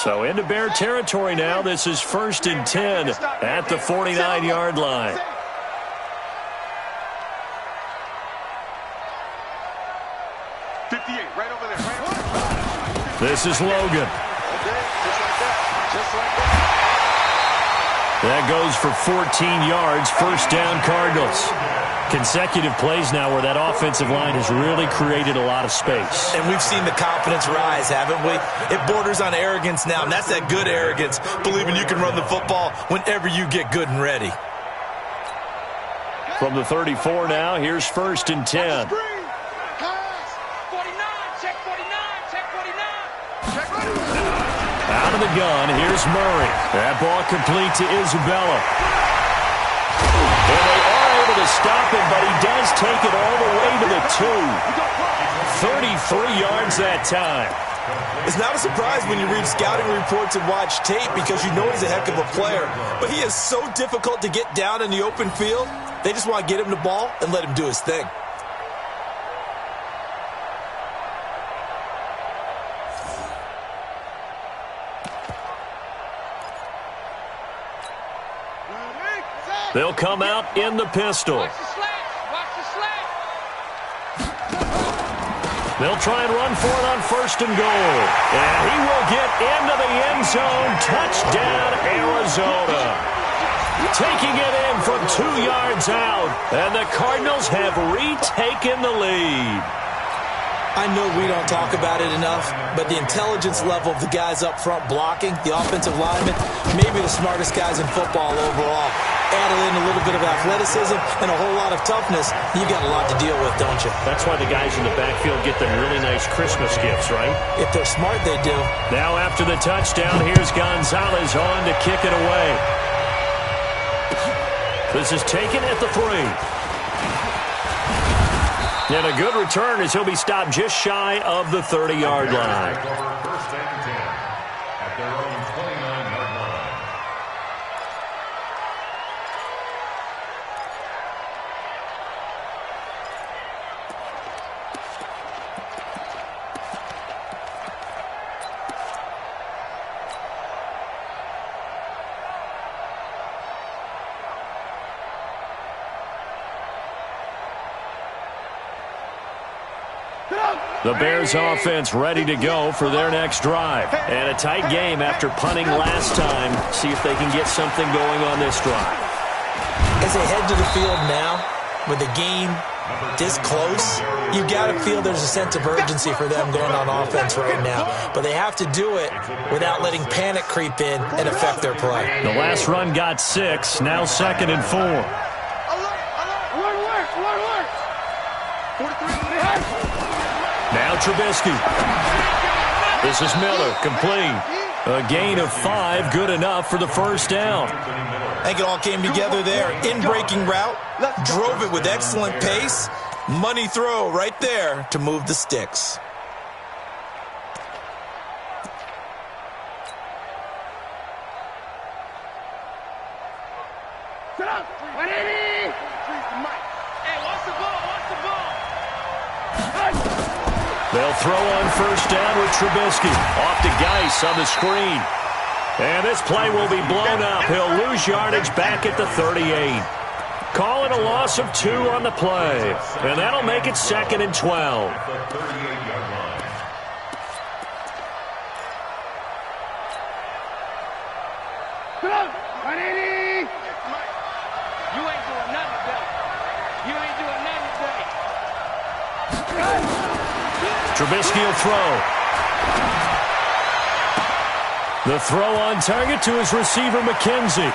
So into Bear territory now. This is 1st and 10 at the 49-yard line. This is Logan. That goes for 14 yards. First down, Cardinals. Consecutive plays now where that offensive line has really created a lot of space. And we've seen the confidence rise, haven't we? It borders on arrogance now, and that's that good arrogance, believing you can run the football whenever you get good and ready. From the 34 now, here's 1st and 10. Out of the gun, here's Murray. That ball complete to Isabella. And they are able to stop him, but he does take it all the way to the 2. 33 yards that time. It's not a surprise when you read scouting reports and watch tape because you know he's a heck of a player. But he is so difficult to get down in the open field. They just want to get him the ball and let him do his thing. They'll come out in the pistol. They'll try and run for it on 1st and goal. And he will get into the end zone. Touchdown, Arizona. Taking it in from 2 yards out. And the Cardinals have retaken the lead. I know we don't talk about it enough, but the intelligence level of the guys up front blocking, the offensive linemen, maybe the smartest guys in football overall. Added in a little bit of athleticism and a whole lot of toughness, you've got a lot to deal with, don't you? That's why the guys in the backfield get them really nice Christmas gifts, right? If they're smart, they do. Now after the touchdown, here's Gonzalez on to kick it away. This is taken at the 3. And a good return as he'll be stopped just shy of the 30-yard line. First and 10 at their own 29-yard line. The Bears offense ready to go for their next drive. And a tight game after punting last time. See if they can get something going on this drive. As they head to the field now, with the game this close, you've got to feel there's a sense of urgency for them going on offense right now. But they have to do it without letting panic creep in and affect their play. The last run got 6, now 2nd and 4. Now Trubisky. This is Miller, complete. A gain of 5, good enough for the first down. I think it all came together there. In-breaking route, drove it with excellent pace. Money throw right there to move the sticks. They'll throw on first down with Trubisky. Off to Geis on the screen. And this play will be blown up. He'll lose yardage back at the 38. Call it a loss of 2 on the play. And that'll make it 2nd and 12. Trubisky will throw. The throw on target to his receiver, McKenzie.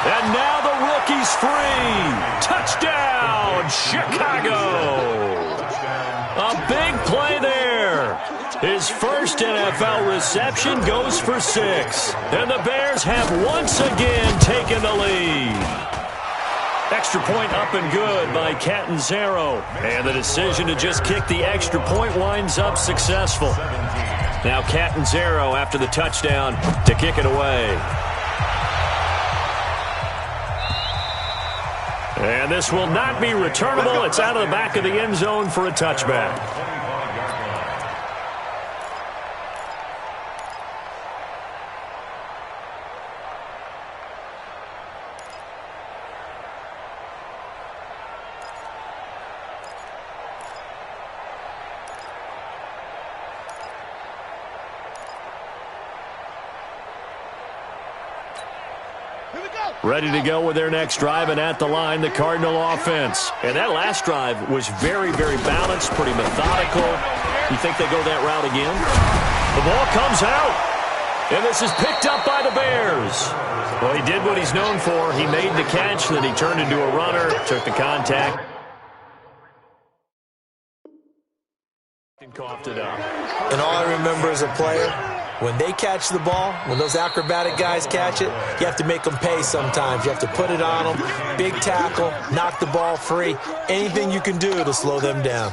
And now the rookie's free. Touchdown, Chicago. A big play there. His first NFL reception goes for 6. And the Bears have once again taken the lead. Extra point up and good by Catanzaro. And the decision to just kick the extra point winds up successful. Now Catanzaro after the touchdown to kick it away. And this will not be returnable. It's out of the back of the end zone for a touchback. Ready to go with their next drive, and at the line, the Cardinal offense. And that last drive was very, very balanced, pretty methodical. You think they go that route again? The ball comes out, and this is picked up by the Bears. Well, he did what he's known for. He made the catch, then he turned into a runner, took the contact, and coughed it up. And all I remember as a player, when they catch the ball, when those acrobatic guys catch it, you have to make them pay sometimes. You have to put it on them, big tackle, knock the ball free, anything you can do to slow them down.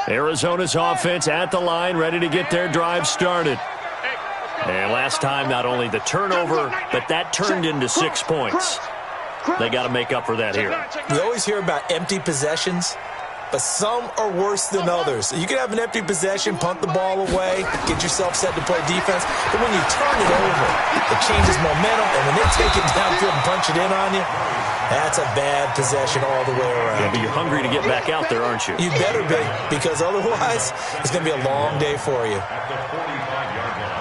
Arizona's offense at the line, ready to get their drive started. And last time, not only the turnover, but that turned into 6 points. They got to make up for that here. We always hear about empty possessions, but some are worse than others. You can have an empty possession, punt the ball away, get yourself set to play defense, but when you turn it over, it changes momentum, and when they take it downfield and punch it in on you, that's a bad possession all the way around. Yeah, but you're hungry to get back out there, aren't you? You better be, because otherwise, it's going to be a long day for you. At the 45-yard line.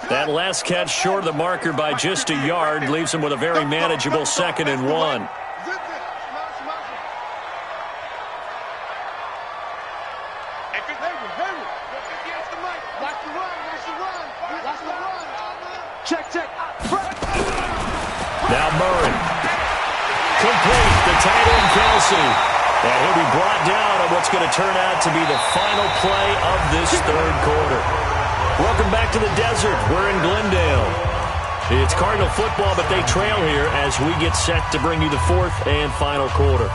That last catch short of the marker by just a yard leaves him with a very manageable 2nd and 1. Now Murray. Complete. The tight end, Kelsey. And he'll be brought down on what's going to turn out to be the final play of this third quarter. Welcome back to the desert. We're in Glendale. It's Cardinal football, but they trail here as we get set to bring you the fourth and final quarter.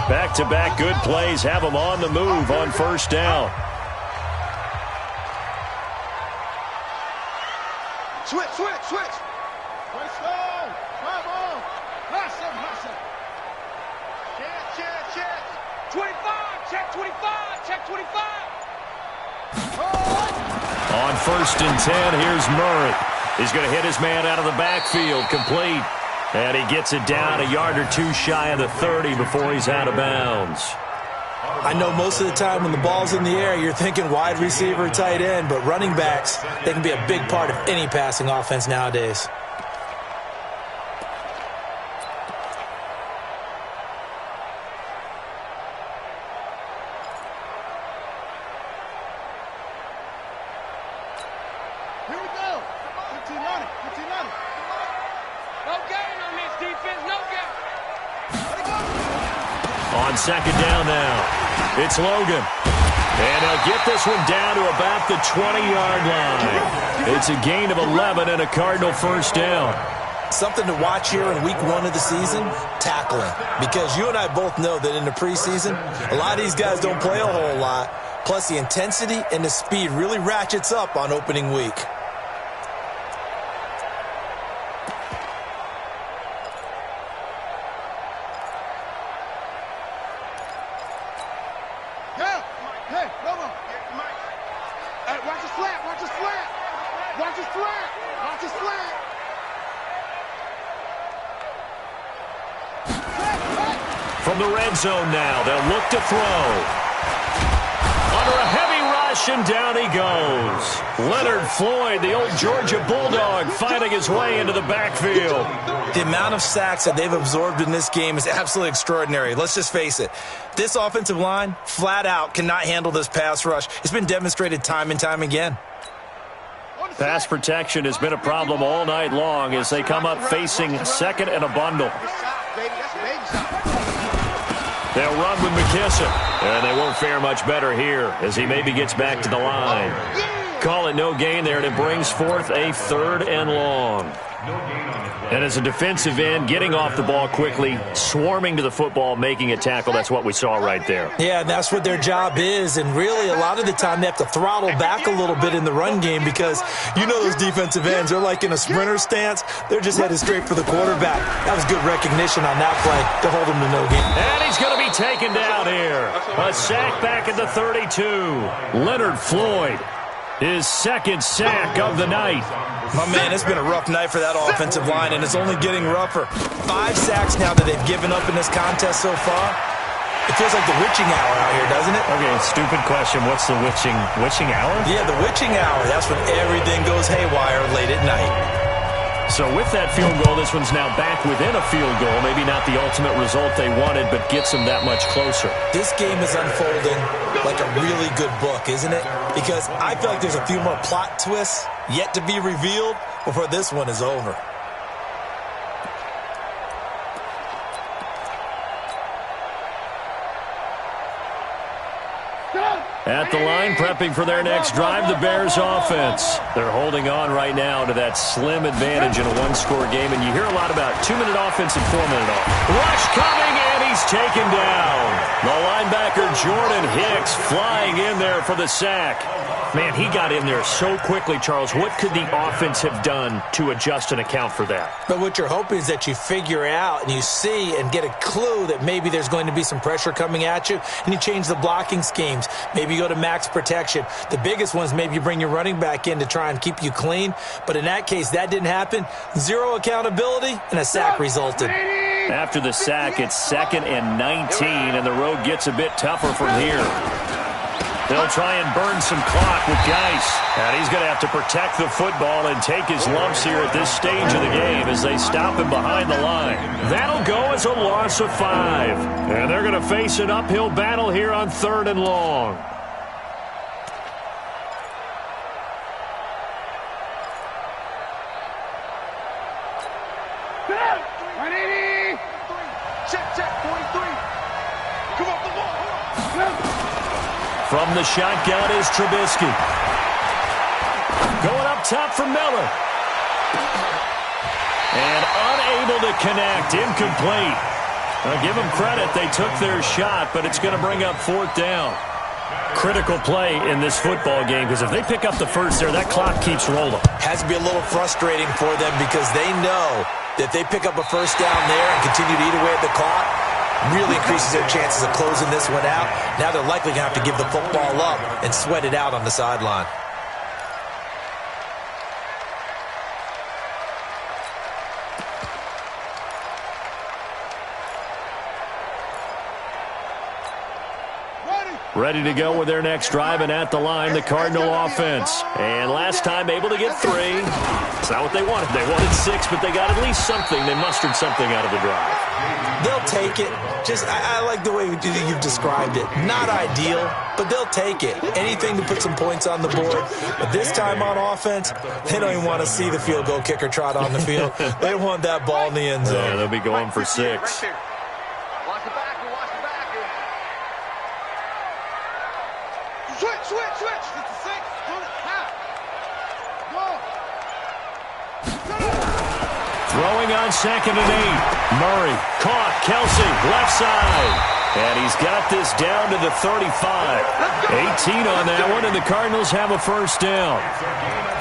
Back-to-back good plays have them on the move on first down. Switch. Let's go. Come on. Hustle. Check. 25. Check 25. Check 25. On first and 10, here's Murray. He's going to hit his man out of the backfield. Complete. And he gets it down a yard or two shy of the 30 before he's out of bounds. I know most of the time when the ball's in the air, you're thinking wide receiver, tight end, but running backs, they can be a big part of any passing offense nowadays. Here we go. 15-90. No gain on this defense. No gain. Let it go. On second down now, it's Logan. And he'll get this one down to about the 20-yard line. It's a gain of 11 and a Cardinal first down. Something to watch here in week 1 of the season, tackling. Because you and I both know that in the preseason, a lot of these guys don't play a whole lot. Plus, the intensity and the speed really ratchets up on opening week. Hey, come on. Hey, watch his flat. From the red zone now, they'll look to throw. Under a heavy rush, and down he goes. Leonard Floyd, the old Georgia Bulldog, finding his way into the backfield. The amount of sacks that they've absorbed in this game is absolutely extraordinary. Let's just face it. This offensive line, flat out, cannot handle this pass rush. It's been demonstrated time and time again. Pass protection has been a problem all night long as they come up facing second and a bundle. They'll run with McKisson, and they won't fare much better here as he maybe gets back to the line. Call it no gain there, and it brings forth a 3rd and long. No gain on the play. And as a defensive end, getting off the ball quickly, swarming to the football, making a tackle, that's what we saw right there. Yeah, and that's what their job is. And really, a lot of the time, they have to throttle back a little bit in the run game because you know those defensive ends, they're like in a sprinter stance. They're just headed straight for the quarterback. That was good recognition on that play to hold him to no gain. And he's going to be taken down here. A sack back at the 32. Leonard Floyd, his second sack of the night. My man, it's been a rough night for that offensive line, and it's only getting rougher. 5 sacks now that they've given up in this contest so far. It feels like the witching hour out here, doesn't it? Okay, stupid question. What's the witching hour? Yeah, the witching hour. That's when everything goes haywire late at night. So with that field goal, this one's now back within a field goal. Maybe not the ultimate result they wanted, but gets them that much closer. This game is unfolding like a really good book, isn't it? Because I feel like there's a few more plot twists yet to be revealed before this one is over. At the line, prepping for their next drive, the Bears offense. They're holding on right now to that slim advantage in a one-score game, and you hear a lot about 2-minute offense and 4-minute offense. Rush coming, and he's taken down. The linebacker, Jordan Hicks, flying in there for the sack. Man, he got in there so quickly, Charles. What could the offense have done to adjust and account for that? But what you're hoping is that you figure out and you see and get a clue that maybe there's going to be some pressure coming at you, and you change the blocking schemes. Maybe you go to max protection. The biggest ones, maybe you bring your running back in to try and keep you clean. But in that case, that didn't happen. 0 accountability, and a sack resulted. After the sack, it's 2nd and 19, and the road gets a bit tougher from here. They'll try and burn some clock with Geis. And he's going to have to protect the football and take his lumps here at this stage of the game as they stop him behind the line. That'll go as a loss of 5. And they're going to face an uphill battle here on 3rd and long. From the shotgun is Trubisky. Going up top for Miller. And unable to connect. Incomplete. I'll give them credit. They took their shot, but it's going to bring up 4th down. Critical play in this football game, because if they pick up the first there, that clock keeps rolling. Has to be a little frustrating for them because they know that if they pick up a first down there and continue to eat away at the clock, really increases their chances of closing this one out. Now they're likely going to have to give the football up and sweat it out on the sideline. Ready to go with their next drive, and at the line, the Cardinal offense. And last time, able to get 3. It's not what they wanted. They wanted 6, but they got at least something. They mustered something out of the drive. They'll take it. I like the way you've described it. Not ideal, but they'll take it. Anything to put some points on the board. But this time on offense, they don't even want to see the field goal kicker trot on the field. They want that ball in the end zone. Yeah, they'll be going for 6. Switch. It's a 6. Hold it. Half. Go. Throwing on 2nd and 8. Murray caught. Kelsey, left side. And he's got this down to the 35. 18 on that one, and the Cardinals have a first down.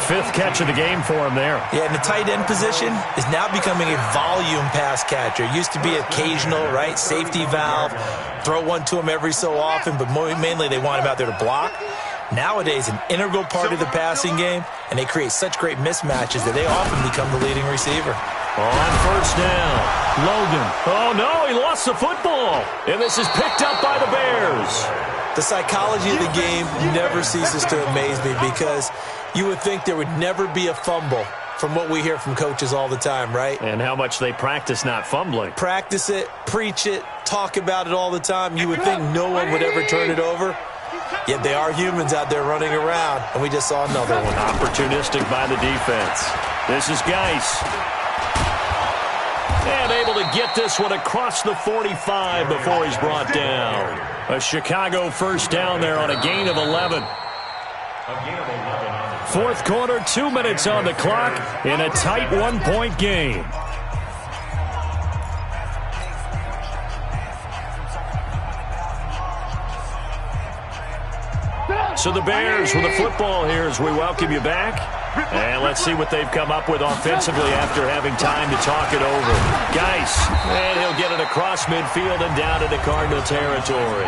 5th catch of the game for him there. Yeah, and the tight end position is now becoming a volume pass catcher. It used to be occasional, right? Safety valve. Throw one to him every so often, but mainly they want him out there to block. Nowadays, an integral part of the passing game, and they create such great mismatches that they often become the leading receiver. On first down, Logan. Oh, no, he lost the football. And this is picked up by the Bears. The psychology of the game never ceases to amaze me because you would think there would never be a fumble from what we hear from coaches all the time, right? And how much they practice not fumbling. Practice it, preach it, talk about it all the time. You would think no one would ever turn it over. Yet they are humans out there running around, and we just saw another one. Opportunistic by the defense. This is Geis. And able to get this one across the 45 before he's brought down. A Chicago first down there on a gain of 11. A gain of 11 on the Fourth quarter, 2 minutes on the clock in a tight one-point game. So the Bears with the football here as we welcome you back. And let's see what they've come up with offensively after having time to talk it over. Geis, and he'll get it across midfield and down into Cardinal territory.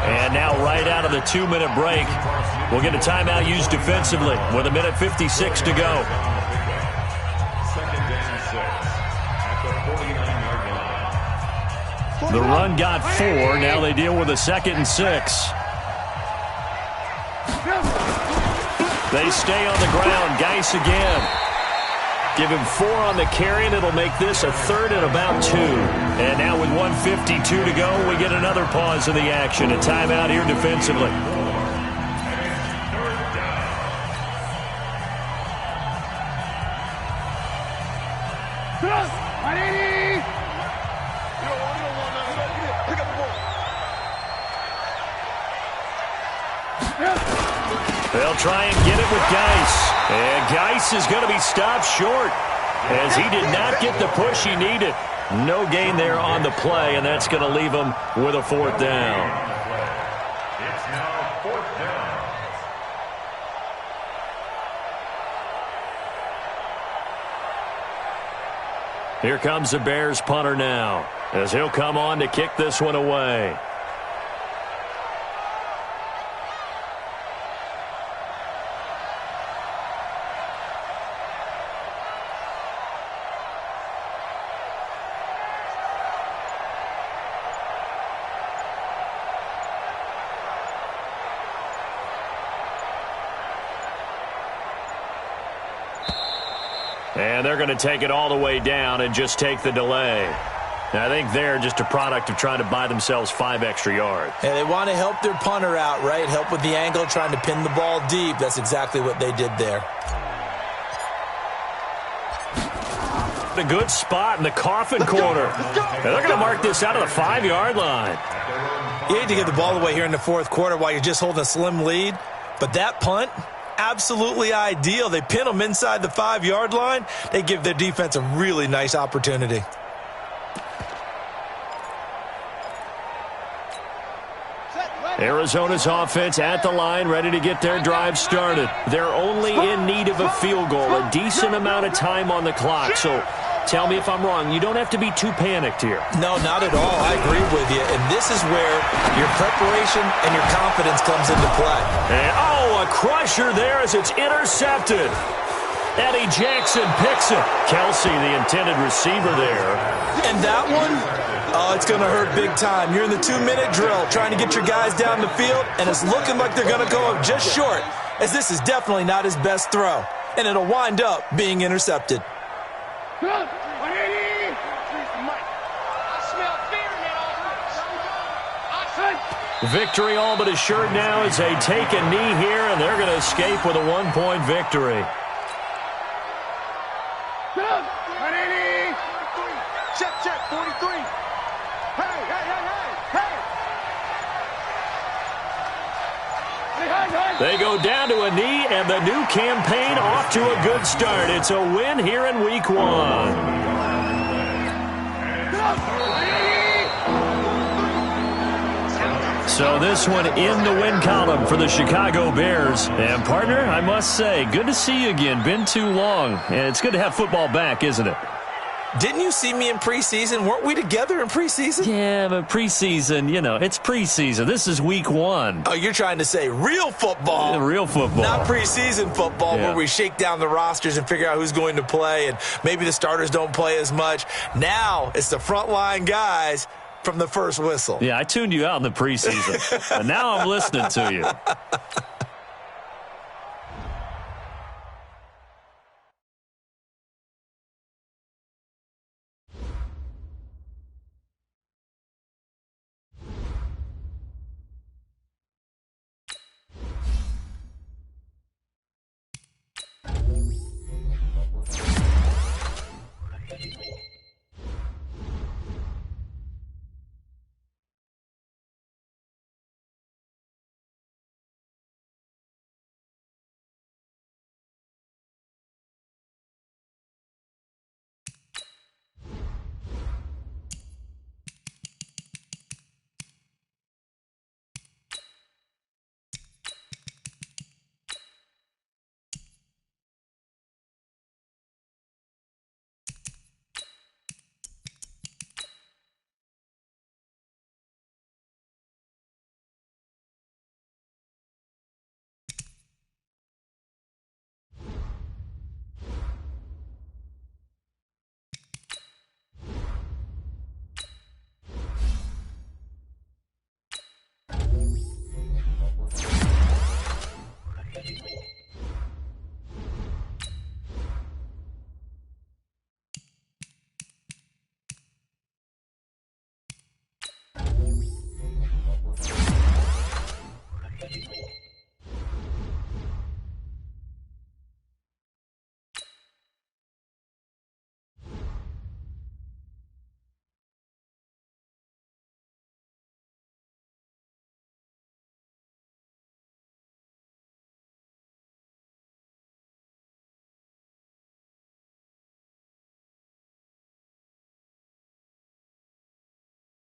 And now right out of the 2-minute break, we'll get a timeout used defensively with 1:56 to go. second down 6 at the 49-yard line. The run got 4. Now they deal with a 2nd and 6. They stay on the ground. Geis again. Give him 4 on the carry, and it'll make this a 3rd and about 2. And now with 1:52 to go, we get another pause in the action. A timeout here defensively. They'll try and get it with Geis. And Geis is going to be stopped short as he did not get the push he needed. No gain there on the play, and that's going to leave him with a 4th down. It's now 4th down. Here comes the Bears punter now as he'll come on to kick this one away. And they're going to take it all the way down and just take the delay. And I think they're just a product of trying to buy themselves 5 extra yards. And they want to help their punter out, right? Help with the angle, trying to pin the ball deep. That's exactly what they did there. A good spot in the coffin corner. And they're going to mark this out of the 5-yard line. You hate to give the ball away here in the 4th quarter while you're just holding a slim lead. But that punt, absolutely ideal. They pin them inside the 5-yard line. They give their defense a really nice opportunity. Arizona's offense at the line, ready to get their drive started. They're only in need of a field goal, a decent amount of time on the clock. So tell me if I'm wrong. You don't have to be too panicked here. No, not at all. I agree with you. And this is where your preparation and your confidence comes into play. And, a crusher there as it's intercepted. Eddie Jackson picks it. Kelsey, the intended receiver there. And that one, it's going to hurt big time. You're in the 2-minute drill trying to get your guys down the field, and it's looking like they're going to go up just short, as this is definitely not his best throw. And it'll wind up being intercepted. Victory all but assured now as they take a knee here, and they're going to escape with a 1-point victory. Check, 43. Hey. They go down to a knee, and the new campaign off to a good start. It's a win here in Week 1. So this one in the win column for the Chicago Bears. And, partner, I must say, good to see you again. Been too long. And it's good to have football back, isn't it? Didn't you see me in preseason? Weren't we together in preseason? Yeah, but preseason, it's preseason. This is Week 1. Oh, you're trying to say real football. Yeah, real football. Not preseason football where we shake down the rosters and figure out who's going to play, and maybe the starters don't play as much. Now it's the frontline guys from the first whistle. Yeah, I tuned you out in the preseason. And now I'm listening to you.